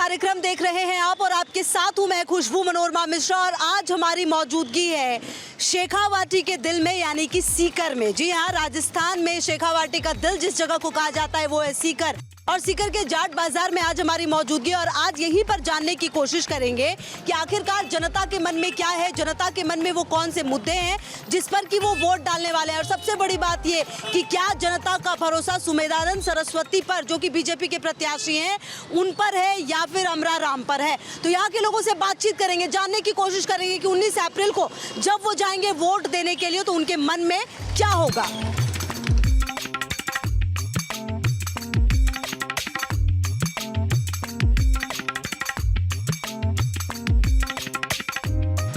कार्यक्रम देख रहे हैं आप और आपके साथ हूं मैं खुशबू मनोरमा मिश्रा और आज हमारी मौजूदगी है शेखावाटी के दिल में यानी कि सीकर में। जी हाँ, राजस्थान में शेखावाटी का दिल जिस जगह को कहा जाता है वो है सीकर और सीकर के जाट बाजार में आज हमारी मौजूदगी और आज यहीं पर जानने की कोशिश करेंगे कि आखिरकार जनता के मन में क्या है, जनता के मन में वो कौन से मुद्दे हैं जिस पर कि वो वोट डालने वाले हैं। और सबसे बड़ी बात ये कि क्या जनता का भरोसा सुमेधानंद सरस्वती पर जो कि बीजेपी के प्रत्याशी हैं उन पर है या फिर अमरा राम पर है। तो यहाँ के लोगों से बातचीत करेंगे, जानने की कोशिश करेंगे कि 19 अप्रैल को जब वो जाएंगे वोट देने के लिए तो उनके मन में क्या होगा।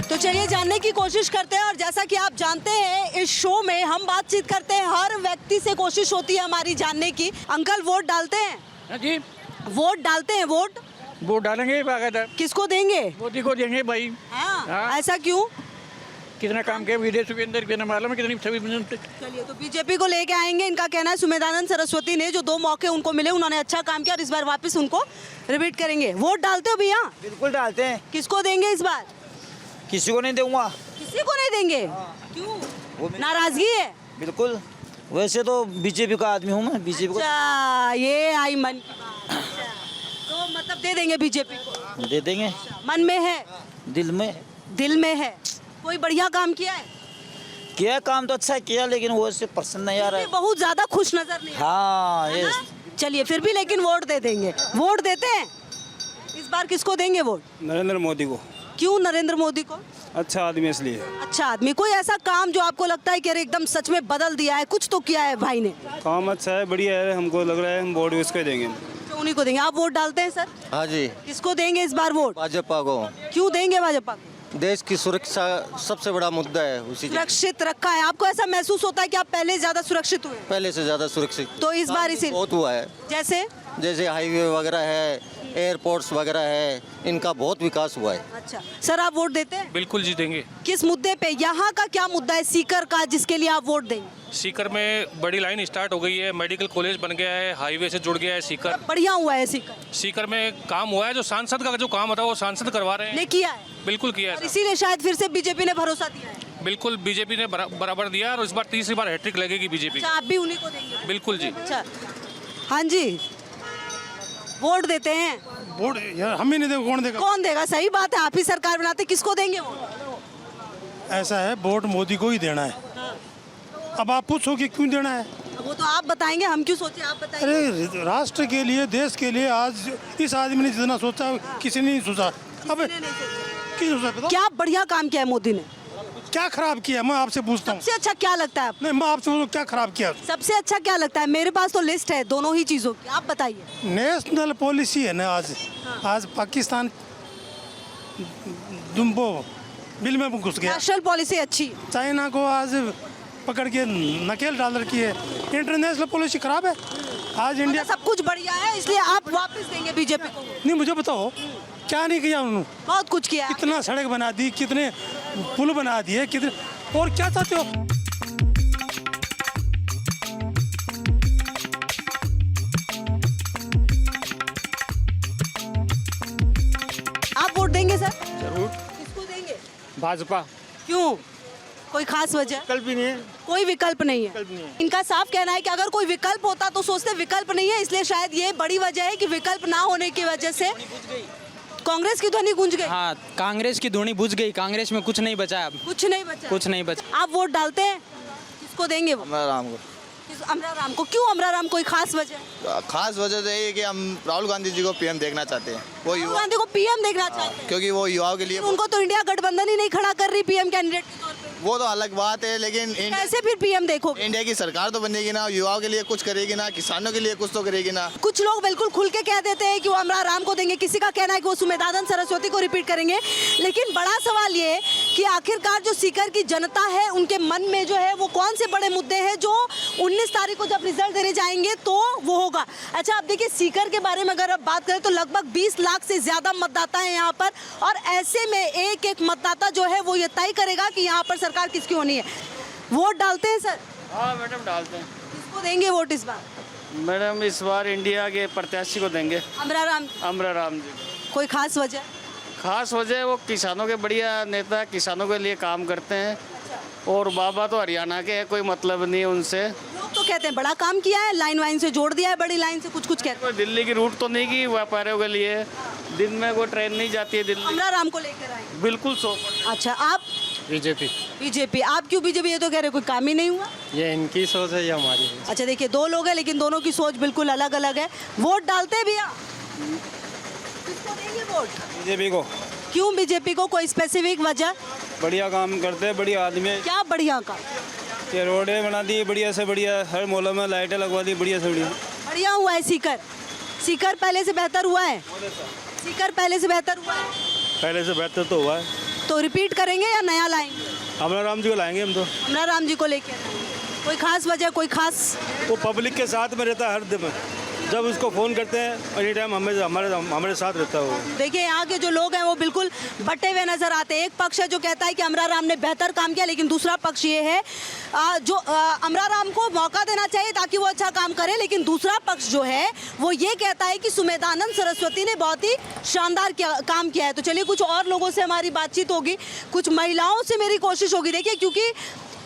तो चलिए जानने की कोशिश करते हैं और जैसा कि आप जानते हैं इस शो में हम बातचीत करते हैं, हर व्यक्ति से कोशिश होती है हमारी जानने की। अंकल वोट डालते हैं? जी वोट डालते हैं। वोट डालेंगे बाकायदा। किसको देंगे? मोदी को देंगे भाई। हाँ। ऐसा क्यों? कितना काम किया विदेशों के अंदर, कितना मालूम है कितनी सभी। चलिए तो बीजेपी को लेके आएंगे। इनका कहना है सुमेधानंद सरस्वती ने जो 2 मौके उनको मिले उन्होंने अच्छा काम किया और इस बार वापस उनको रिपीट करेंगे। वोट डालते हो भैया? बिल्कुल डालते हैं। किसको देंगे इस बार? किसी को नहीं दूंगा। किसी को नहीं देंगे? क्यों? नाराजगी है? बिल्कुल, वैसे तो बीजेपी का आदमी हूँ मैं। बीजेपी को अच्छा, ये आई मन की बात। अच्छा, तो मतलब दे देंगे बीजेपी को? दे देंगे। मन में है? दिल में है। कोई बढ़िया काम किया है? किया काम तो अच्छा किया लेकिन वो से पसंद नहीं आ रहा है। बहुत ज्यादा खुश नजर नहीं। हाँ ये चलिए फिर भी लेकिन वोट दे देंगे। वोट देते हैं? इस बार किसको देंगे वोट? नरेंद्र मोदी को। क्यों नरेंद्र मोदी को? अच्छा आदमी इसलिए। अच्छा आदमी। कोई ऐसा काम जो आपको लगता है कि अरे एकदम सच में बदल दिया है, कुछ तो किया है भाई ने? काम अच्छा है, बढ़िया है, हमको लग रहा है हम वोट उसको देंगे। तो उन्हीं को देंगे। आप वोट डालते हैं सर? हाँ जी। किसको देंगे इस बार वोट? भाजपा को। क्यों देंगे भाजपा को? देश की सुरक्षा सबसे बड़ा मुद्दा है, उसी सुरक्षित रखा है। आपको ऐसा महसूस होता है कि आप पहले ज्यादा सुरक्षित हुए? पहले से ज्यादा सुरक्षित तो इस बार इसी बहुत हुआ है। जैसे हाईवे वगैरह है, एयरपोर्ट्स वगैरह है, इनका बहुत विकास हुआ है। अच्छा सर, आप वोट देते हैं? बिल्कुल जी देंगे। किस मुद्दे पे? यहाँ का क्या मुद्दा है सीकर का जिसके लिए आप वोट देंगे? सीकर में बड़ी लाइन स्टार्ट हो गई है, मेडिकल कॉलेज बन गया है, हाईवे से जुड़ गया है सीकर। बढ़िया हुआ है सीकर। सीकर में काम हुआ है, जो सांसद का जो काम होता है वो सांसद करवा रहे हैं। ने किया है? बिल्कुल किया है। इसीलिए शायद फिर से बीजेपी ने भरोसा दिया है। बिल्कुल बीजेपी ने बराबर दिया और इस बार तीसरी बार हैट्रिक लगेगी बीजेपी। आप भी उन्हीं को देंगे? बिल्कुल जी। अच्छा हाँ जी, वोट देते हैं? वोट हम ही नहीं देंगे, कौन देगा? कौन देगा? सही बात है, आप ही सरकार बनाते, किसको देंगे वोट? ऐसा है, वोट मोदी को ही देना है। अब आप पूछो कि क्यों देना है? वो तो आप बताएंगे, हम क्यों सोचे, आप बताइए। अरे राष्ट्र के लिए, देश के लिए आज इस आदमी ने जितना सोचा किसी ने नहीं सोचा। अब किसी सोचा? क्या बढ़िया काम किया है मोदी ने? क्या खराब किया? मैं आपसे पूछता हूँ। सबसे अच्छा क्या लगता है? नहीं, मैं आपसे पूछूं क्या खराब किया? सबसे अच्छा क्या लगता है? मेरे पास तो लिस्ट है दोनों ही चीजों की, आप बताइए। नेशनल पॉलिसी है ना आज पाकिस्तान दुम्बो बिल में घुस गया। नेशनल पॉलिसी अच्छी। चाइना को आज पकड़ के नकेल डाल रखी है। इंटरनेशनल पॉलिसी खराब है। आज इंडिया सब कुछ बढ़िया है इसलिए आप वापस देंगे बीजेपी को? नहीं, मुझे बताओ क्या नहीं किया उन्होंने? बहुत कुछ किया। कितना सड़क बना दी, कितने पुल बना दिए, कितने, और क्या चाहते हो? आप वोट देंगे सर? जरूर। किसको देंगे? भाजपा। क्यों? कोई खास वजह? विकल्प भी नहीं है। कोई विकल्प नहीं है। इनका साफ कहना है कि अगर कोई विकल्प होता तो सोचते विकल्प नहीं है, इसलिए शायद ये बड़ी वजह है कि विकल्प ना होने की वजह से कांग्रेस की ध्वनि गूंज गई। हाँ, कांग्रेस की ध्वनि बुझ गई। कांग्रेस में कुछ नहीं बचा अब। कुछ नहीं बचा। कुछ नहीं बचा। आप वोट डालते हैं? किसको देंगे वो? अमरा राम को। अमरा राम को। क्यों अमरा राम? कोई खास वजह? खास वजह तो यही है कि हम राहुल गांधी जी को पीएम देखना चाहते हैं। वो राहुल गांधी को पीएम देखना चाहते हैं क्योंकि वो युवाओं के लिए। उनको तो इंडिया गठबंधन ही नहीं खड़ा कर रही पीएम कैंडिडेट के तौर पे। वो तो अलग बात है, लेकिन कैसे फिर पीएम देखोगे? इंडिया की सरकार तो बनेगी ना, युवाओं के लिए कुछ करेगी ना, किसानों के लिए कुछ तो करेगी ना। कुछ लोग बिल्कुल खुल के कह देते हैं कि वो अमरा राम को देंगे, किसी का कहना है कि वो सुमेधानंद सरस्वती को रिपीट करेंगे। लेकिन बड़ा सवाल ये कि आखिरकार जो सीकर की जनता है उनके मन में जो है वो कौन से बड़े मुद्दे हैं जो 19 तारीख को जब रिजल्ट देने जाएंगे तो वो होगा। अच्छा अब देखिए सीकर के बारे में अगर आप बात करें तो लगभग 20 लाख से ज्यादा मतदाता हैं यहाँ पर और ऐसे में एक एक मतदाता जो है वो ये तय करेगा कि यहाँ पर सरकार किसकी होनी है। वोट डालते हैं सर? हाँ मैडम डालते हैं। किसको देंगे वोट इस बार? मैडम इस बार इंडिया के प्रत्याशी को देंगे। अमरा राम। अमरा राम जी। कोई खास वजह? खास वजह वो किसानों के बढ़िया नेता, किसानों के लिए काम करते हैं। और बाबा तो हरियाणा के हैं, कोई मतलब नहीं है उनसे। लोग तो कहते हैं बड़ा काम किया है, लाइन वाइन से जोड़ दिया है, बड़ी लाइन से कुछ कहते हैं। कोई दिल्ली की रूट तो नहीं की व्यापारियों के लिए, दिन में कोई ट्रेन नहीं जाती है दिल्ली। अमरा राम को लेकर आए। बिल्कुल 100। अच्छा, आप? बीजेपी। बीजेपी। आप क्यों बीजेपी? ये तो कह रहे कोई काम ही नहीं हुआ। ये इनकी सोच है, ये हमारी है। अच्छा देखिए, दो लोग हैं लेकिन दोनों की सोच बिल्कुल अलग अलग है। वोट डालते हैं भैया? किसको देंगे वोट? बीजेपी को। क्यों बीजेपी को? कोई स्पेसिफिक वजह? बढ़िया काम करते हैं, बढ़िया आदमी है। क्या बढ़िया काम? ये रोडें बना दी बढ़िया से बढ़िया, हर मोहल्ले में लाइटें लगवा दी बढ़िया से बढ़िया। बढ़िया हुआ है सीकर। सीकर पहले से बेहतर हुआ है। सीकर पहले से बेहतर हुआ है। पहले से बेहतर तो हुआ है। तो रिपीट करेंगे या नया लाएंगे? अमरा राम जी को लाएंगे हम तो। अमरा राम जी को लेके आएंगे। कोई खास वजह? कोई खास? वो पब्लिक के साथ में रहता है हर दिन, जब उसको फ़ोन करते हैं एनी टाइम हमारे साथ रहता है वो। देखिए, यहाँ के जो लोग हैं वो बिल्कुल बटे हुए नजर आते हैं। एक पक्ष है जो कहता है कि अमरा राम ने बेहतर काम किया, लेकिन दूसरा पक्ष ये है जो अमरा राम को मौका देना चाहिए ताकि वो अच्छा काम करे, लेकिन दूसरा पक्ष जो है वो ये कहता है कि सुमेधानंद सरस्वती ने बहुत ही शानदार काम किया है। तो चलिए, कुछ और लोगों से हमारी बातचीत होगी, कुछ महिलाओं से मेरी कोशिश होगी। देखिए, क्योंकि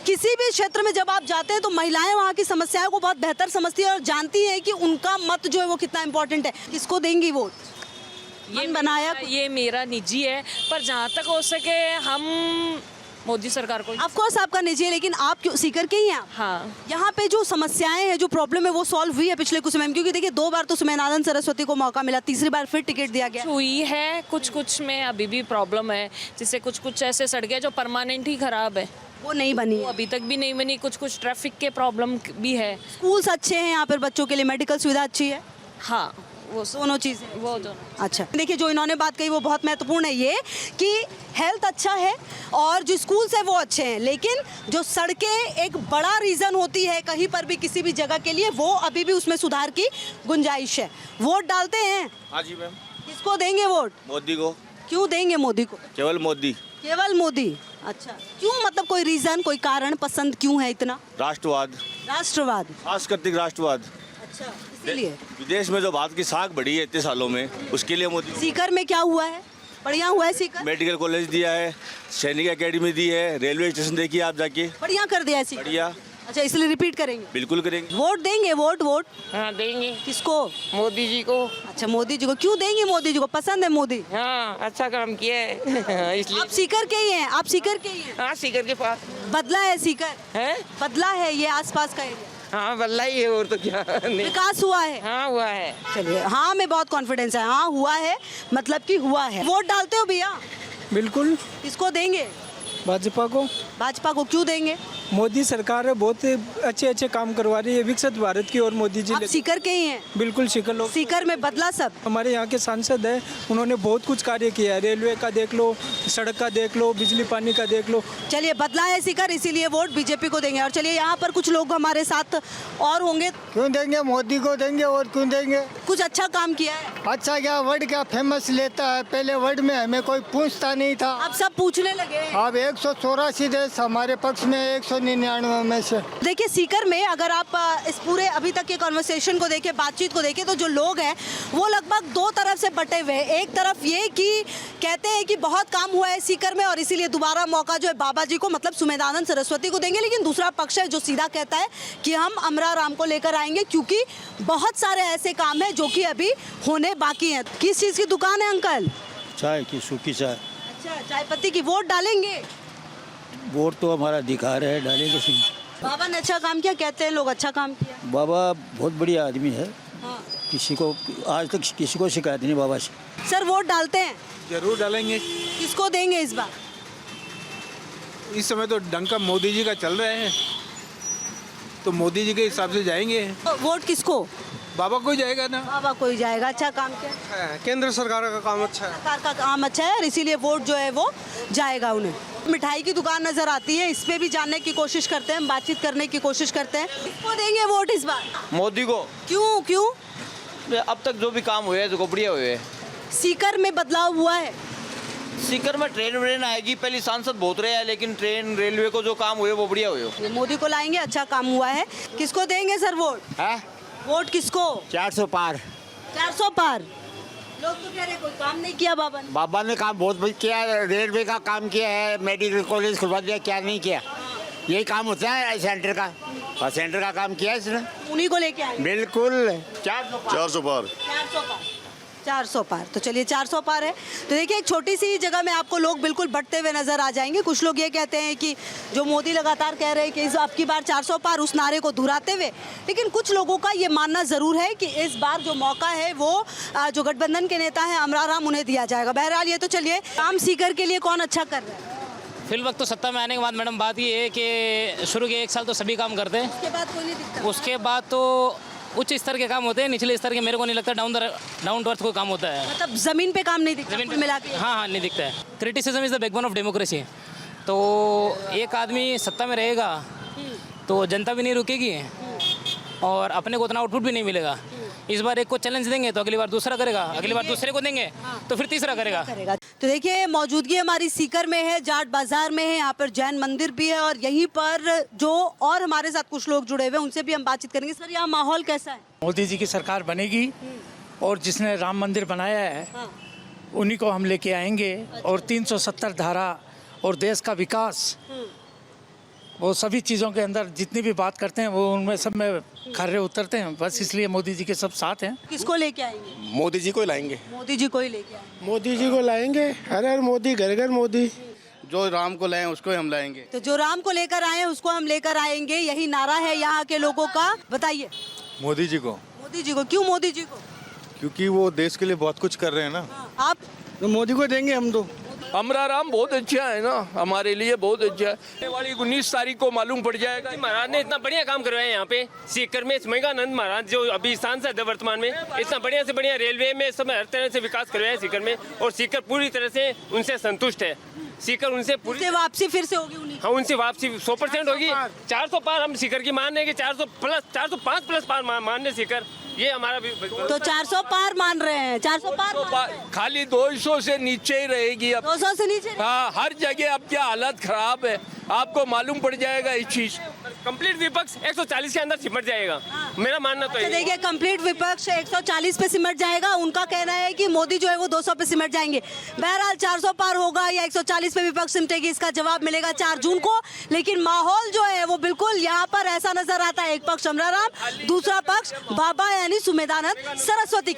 किसी भी क्षेत्र में जब आप जाते हैं तो महिलाएं वहाँ की समस्याओं को बहुत बेहतर समझती है और जानती हैं कि उनका मत जो है वो कितना इम्पोर्टेंट है। किसको देंगी वोट? ये बनाया ये मेरा निजी है, पर जहाँ तक हो सके हम मोदी सरकार को। ऑफ कोर्स आपका निजी है, लेकिन आप क्यों सीकर के ही हैं? हाँ, यहाँ पे जो समस्याएं हैं, जो प्रॉब्लम है, वो सॉल्व हुई है पिछले कुछ समय में? क्योंकि देखिए, 2 बार तो सुमेधानंद सरस्वती को मौका मिला, तीसरी बार फिर टिकट दिया गया। हुई है, कुछ में अभी भी प्रॉब्लम है, जिससे कुछ ऐसे सड़कें जो परमानेंट ही खराब है, वो नहीं बनी है। अभी तक भी नहीं बनी। कुछ ट्रैफिक के प्रॉब्लम भी है। स्कूल्स अच्छे हैं यहाँ पर, बच्चों के लिए मेडिकल सुविधा अच्छी है। हाँ, वो दोनों चीज़ें। वो दोनों। अच्छा देखिए, जो इन्होंने बात कही वो बहुत महत्वपूर्ण है, ये कि हेल्थ अच्छा है और जो स्कूल्स है वो अच्छे हैं, लेकिन जो सड़कें एक बड़ा रीज़न होती है कहीं पर भी किसी भी जगह के लिए, वो अभी भी उसमें सुधार की गुंजाइश है। वोट डालते हैं? हाँ जी मैम। किसको देंगे वोट? मोदी को। क्यों देंगे मोदी को? केवल मोदी। केवल मोदी? अच्छा, क्यों? मतलब कोई रीज़न, कोई कारण, पसंद क्यों है इतना? राष्ट्रवाद। राष्ट्रवाद? सांस्कृतिक राष्ट्रवाद। अच्छा, इसीलिए विदेश में जो भारत की साख बढ़ी है इतने सालों में, उसके लिए मोदी। सीकर में क्या हुआ है? बढ़िया हुआ है सीकर? मेडिकल कॉलेज दिया है, सैनिक एकेडमी दी है, रेलवे स्टेशन देखिए आप जाके, बढ़िया कर दिया है सीकर। बढ़िया। अच्छा, इसलिए रिपीट करेंगे? बिल्कुल करेंगे। वोट देंगे? वोट हाँ, देंगे। किसको? मोदी जी को। अच्छा, मोदी जी को। क्यों देंगे मोदी जी को? पसंद है मोदी? हाँ, अच्छा काम किया है इसलिए। आप सीकर के ही हैं? आप सीकर के ही हैं? हाँ, सीकर के पास बदला है सीकर? है। बदला है ये आसपास का एरिया? हाँ, बल्ला ही है, और तो क्या नहीं। विकास हुआ है? हाँ, हुआ है। चलिए, हाँ में बहुत कॉन्फिडेंस है। हाँ हुआ है, मतलब कि हुआ है। वोट डालते हो भैया? बिल्कुल। किसको देंगे? भाजपा को। भाजपा को क्यों देंगे? मोदी सरकार है, बहुत अच्छे अच्छे काम करवा रही है विकसित भारत की, और मोदी जी आप सीकर के ही हैं? बिल्कुल सीकर लोग। सीकर में बदला सब? हमारे यहाँ के सांसद है, उन्होंने बहुत कुछ कार्य किया है, रेलवे का देख लो, सड़क का देख लो, बिजली पानी का देख लो। चलिए, बदला है सीकर, इसीलिए वोट बीजेपी को देंगे। और चलिए, यहाँ पर कुछ लोग हमारे साथ और होंगे। क्यों देंगे? मोदी को देंगे। और क्यों देंगे? कुछ अच्छा काम किया है? अच्छा क्या? वर्ड क्या फेमस लेता है? पहले वर्ड में हमें कोई पूछता नहीं था, अब सब पूछने लगे। अब 184 देश हमारे पक्ष में, 199 में से। देखिए, सीकर में अगर आप इस पूरे अभी तक के कॉन्वर्सेशन को देखें, बातचीत को देखें, तो जो लोग हैं वो लगभग 2 तरफ से बटे हुए हैं। एक तरफ ये कि कहते हैं कि बहुत काम हुआ है सीकर में और इसीलिए दोबारा मौका जो है बाबा जी को, मतलब सुमेधानंद सरस्वती को देंगे, लेकिन दूसरा पक्ष है जो सीधा कहता है कि हम अमरा राम को लेकर आएंगे, क्योंकि बहुत सारे ऐसे काम हैं जो कि अभी होने बाकी हैं। किस चीज़ की दुकान है अंकल? चाय की, सूखी चाय। अच्छा, चाय पत्ती की। वोट डालेंगे? वोट तो हमारा अधिकार है, डालेंगे। बाबा ने अच्छा काम किया, कहते हैं लोग, अच्छा काम किया। बाबा बहुत बढ़िया आदमी है, हाँ। किसी को आज तक किसी को शिकायत नहीं बाबा से। सर, वोट डालते हैं? जरूर डालेंगे। किसको देंगे इस बार? इस समय तो डंका मोदी जी का चल रहे हैं, तो मोदी जी के हिसाब से जाएंगे। वोट किसको? बाबा को जाएगा ना। बाबा को ही जाएगा। अच्छा काम किया, केंद्र सरकार का काम अच्छा है। सरकार का काम अच्छा है और इसीलिए वोट जो है वो जाएगा उन्हें। मिठाई की दुकान नजर आती है, इस पे भी जानने की कोशिश करते हैं, बातचीत करने की कोशिश करते हैं। किसको देंगे वोट इस बार? मोदी को। क्यों? क्यों? अब तक जो भी काम हुए हैं, जो बढ़िया हुए हैं। सीकर में बदलाव हुआ है? सीकर में ट्रेन आएगी, पहले सांसद बहुत रहे हैं, लेकिन ट्रेन रेलवे को जो काम हुए वो बढ़िया हुए। मोदी को लाएंगे, अच्छा काम हुआ है। किसको देंगे सर वोट? है वोट किसको? 400 पार। 400 पार? लोग तो कह रहे कोई काम नहीं किया बाबा ने। बाबा ने काम बहुत किया, रेलवे का काम किया है, मेडिकल कॉलेज खुलवा दिया, क्या नहीं किया। यही काम होता है सेंटर का, और सेंटर का काम किया इसने, उन्हीं को लेके आए। बिल्कुल। 400 पार 400 पार। तो चलिए 400 पार है। तो देखिए एक छोटी सी जगह में आपको लोग बिल्कुल बटते हुए नजर आ जाएंगे। कुछ लोग ये कहते हैं कि जो मोदी लगातार कह रहे हैं कि इस आपकी बार 400 पार, उस नारे को दोहराते हुए, लेकिन कुछ लोगों का ये मानना जरूर है कि इस बार जो मौका है वो जो गठबंधन के नेता हैं अमराराम, उन्हें दिया जाएगा। बहरहाल ये तो चलिए, काम सीकर के लिए कौन अच्छा कर रहा है? फिल वक्त तो सत्ता में आने के बाद मैडम बात ये है कि शुरू के 1 साल तो सभी काम करते हैं, उसके बाद कोई नहीं दिखता। उसके बाद तो उच्च स्तर के काम होते हैं, निचले स्तर के मेरे को नहीं लगता डाउन टू अर्थ कोई काम होता है। मतलब जमीन पे काम नहीं दिखता, जमीन कुल पे मिला के। हाँ नहीं दिखता है। Criticism is the backbone of democracy. तो एक आदमी सत्ता में रहेगा तो जनता भी नहीं रुकेगी और अपने को उतना आउटपुट भी नहीं मिलेगा। इस बार एक को चैलेंज देंगे तो अगली बार दूसरा करेगा, अगली बार दूसरे को देंगे तो फिर तीसरा करेगा। तो देखिए मौजूदगी हमारी सीकर में है, जाट बाजार में है, यहाँ पर जैन मंदिर भी है और यहीं पर जो और हमारे साथ कुछ लोग जुड़े हुए हैं उनसे भी हम बातचीत करेंगे। सर यहाँ माहौल कैसा है? मोदी जी की सरकार बनेगी और जिसने राम मंदिर बनाया है उन्हीं को हम लेके आएंगे और 370 धारा और देश का विकास, वो सभी चीज़ों के अंदर जितनी भी बात करते हैं वो उनमें सब में खर्रे उतरते हैं। बस इसलिए मोदी जी के सब साथ हैं। किसको लेके आएंगे? मोदी जी को लाएंगे, मोदी जी को ही लेके आएंगे। मोदी जी को लाएंगे। हर हर मोदी, घर घर मोदी। जो राम को लाए उसको हम लाएंगे। तो जो राम को लेकर आए हैं उसको हम लेकर आएंगे, यही नारा है यहाँ के लोगों का। बताइए। मोदी जी को। मोदी जी को क्यों? मोदी जी को क्योंकि वो देश के लिए बहुत कुछ कर रहे हैं ना। आप? तो मोदी को देंगे हम तो। अमराराम बहुत अच्छा है ना, हमारे लिए बहुत अच्छा है। आने वाली 19 तारीख को मालूम पड़ जाएगा। महाराज ने इतना बढ़िया काम करवाया यहाँ पे सीकर में। स्मयगानंद महाराज जो अभी सांसद है वर्तमान में, इतना बढ़िया से बढ़िया रेलवे में सब हर तरह से विकास करवाया है सीकर में और सीकर पूरी तरह से उनसे संतुष्ट है। सीकर उनसे पूरी वापसी फिर से होगी उन्हीं। हाँ उनसे वापसी 100% होगी। 400 पार हम सीकर की मान रहे हैं कि 400 प्लस 405 प्लस पार मान रहे सीकर, ये हमारा तो 400 पार मान रहे हैं। 400 पार खाली 200 से नीचे ही रहेगी अब। 200 से नीचे? हाँ, हर जगह अब क्या हालत खराब है, आपको मालूम पड़ जाएगा इस चीज। कंप्लीट विपक्ष 140 के अंदर सिमट जाएगा, मेरा मानना तो है। देखिए कंप्लीट विपक्ष 140 पे सिमट जाएगा, उनका कहना है कि मोदी जो है वो 200 पे सिमट जाएंगे। बहरहाल 400 पार होगा या 140 पे विपक्ष सिमटेगी, इसका जवाब मिलेगा 4 जून को। लेकिन माहौल जो है वो बिल्कुल यहाँ पर ऐसा नजर आता है, एक पक्ष अमराराम, दूसरा पक्ष बाबा यानी सुमेधानंद सरस्वती के